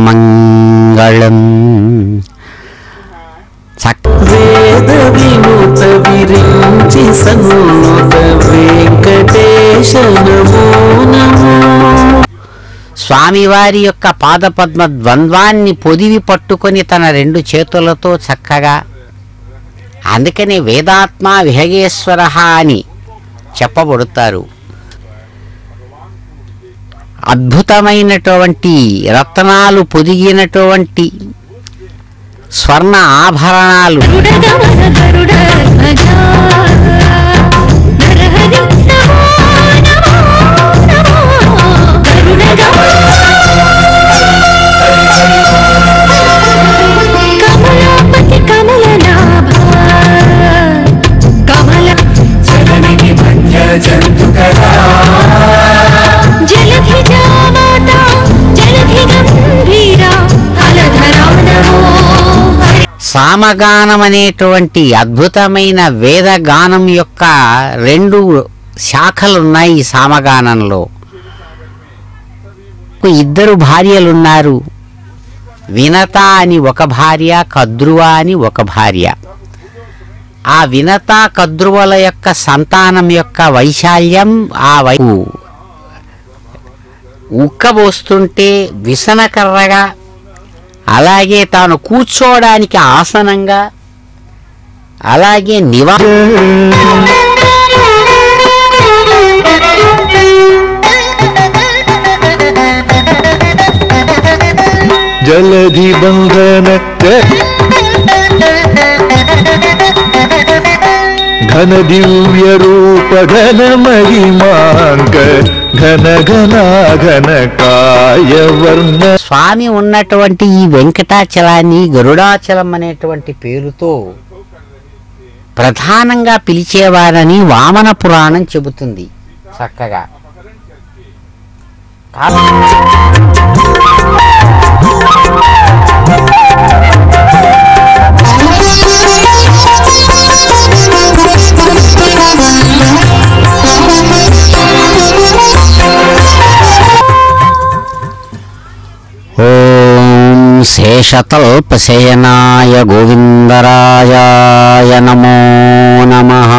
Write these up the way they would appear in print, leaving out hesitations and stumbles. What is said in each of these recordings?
మంగళం. వేద వినుత విరించి సన్నుత వెంకటేశ నమో నమో. స్వామివారి యొక్క పాదపద్మ ద్వంద్వాన్ని పొదివి పట్టుకొని తన రెండు చేతులతో చక్కగా, అందుకనే వేదాత్మ విహగేశ్వర అని చెప్పబడుతారు. అద్భుతమైనటువంటి రత్నాలు పొదిగినటువంటి స్వర్ణ ఆభరణాలు, సామగానం అనేటువంటి అద్భుతమైన వేదగానం యొక్క రెండు శాఖలున్నాయి. ఈ సామగానంలో ఇద్దరు భార్యలున్నారు. వినత అని ఒక భార్య, కద్రువ అని ఒక భార్య. ఆ వినత కద్రువల యొక్క సంతానం యొక్క వైశాల్యం, ఆ ఉక్కబోస్తుంటే విసనకర్రగా, అలాగే తాను కూర్చోవడానికి ఆసనంగా, అలాగే జలధి బంధన ఘన దివ్య రూప ఘన మహిమాంక ఘన ఘన ఘన కాయ వర్ణ. స్వామి ఉన్నటువంటి ఈ వెంకటాచలాన్ని గరుడాచలం అనేటువంటి పేరుతో ప్రధానంగా పిలిచేవారని వామన పురాణం చెబుతుంది చక్కగా. ఓం శేషతల్పశయనాయ గోవిందరాయాయ నమో నమః.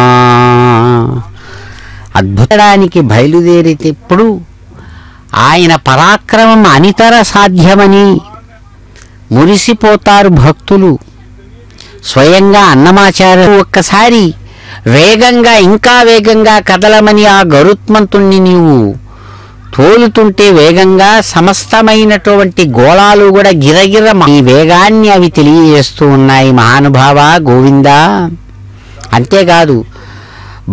అద్భుతానికి బయలుదేరితేప్పుడు ఆయన పరాక్రమం అనితర సాధ్యమని మురిసిపోతారు భక్తులు. స్వయంగా అన్నమాచార్య ఒక్కసారి వేగంగా, ఇంకా వేగంగా కదలమని ఆ గరుత్మంతుణ్ణి నీవు తోలుతుంటే వేగంగా సమస్తమైనటువంటి గోళాలు కూడా గిరగిర ఈ వేగాన్ని అవి తెలియజేస్తూ ఉన్నాయి. మహానుభావ గోవింద. అంతేకాదు,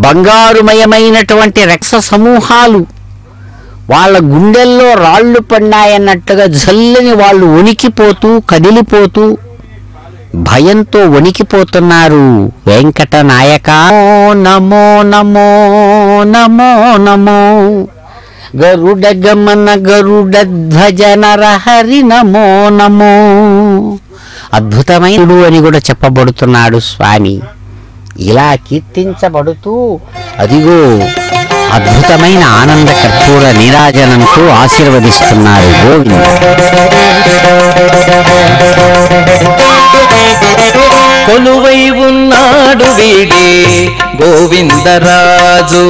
బంగారుమయమైనటువంటి రక్ష సమూహాలు వాళ్ళ గుండెల్లో రాళ్లు పడినాయన్నట్టుగా జల్లని వాళ్ళు వణికిపోతూ కదిలిపోతూ భయంతో వణికిపోతున్నారు. వెంకట నాయక నమో నమో నమో నమో. గరుడ గమన గరుడ ధ్వజ నరహరి నమో నమో. అద్భుతమైనడు అని కూడా చెప్పబడుతున్నాడు స్వామి. ఇలా కీర్తించబడుతూ అదిగో అద్భుతమైన ఆనంద కర్పూర నీరాజనంతో ఆశీర్వదిస్తున్నారు గోవింద. కొలువై ఉన్నాడు వీడే గోవిందరాజు,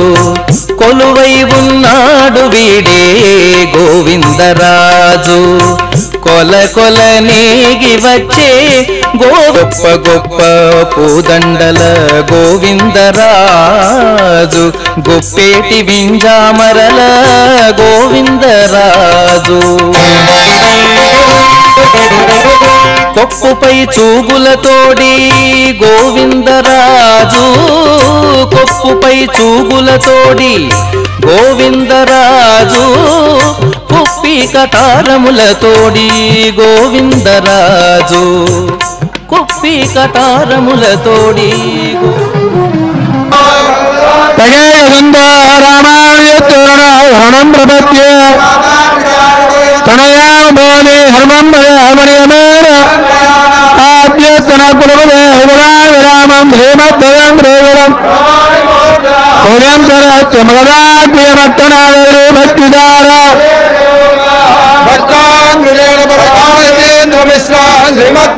కొలువై ఉన్నాడు వీడే గోవిందరాజు. కొల కొల నేగి వచ్చే గొప్ప గొప్ప పూదండల గోవిందరాజు, గొప్పేటి వింజామరల గోవిందరాజు. కొప్పుపై చూగులతోడి గోవిందరాజు, కొప్పుపై చూగులతోడి గోవిందరాజు, కుప్పి కటారములతోడి గోవిందరాజు, కుప్పి కటారములతోడి తనయామోని హర్మమయమేర ఆద్యతన కులవే విరామం హేమద్వయం రేవరం కోర్యం సరత్యమగదాద్యమత్తనావేరు భక్తిదార భక్త శ్రీమత్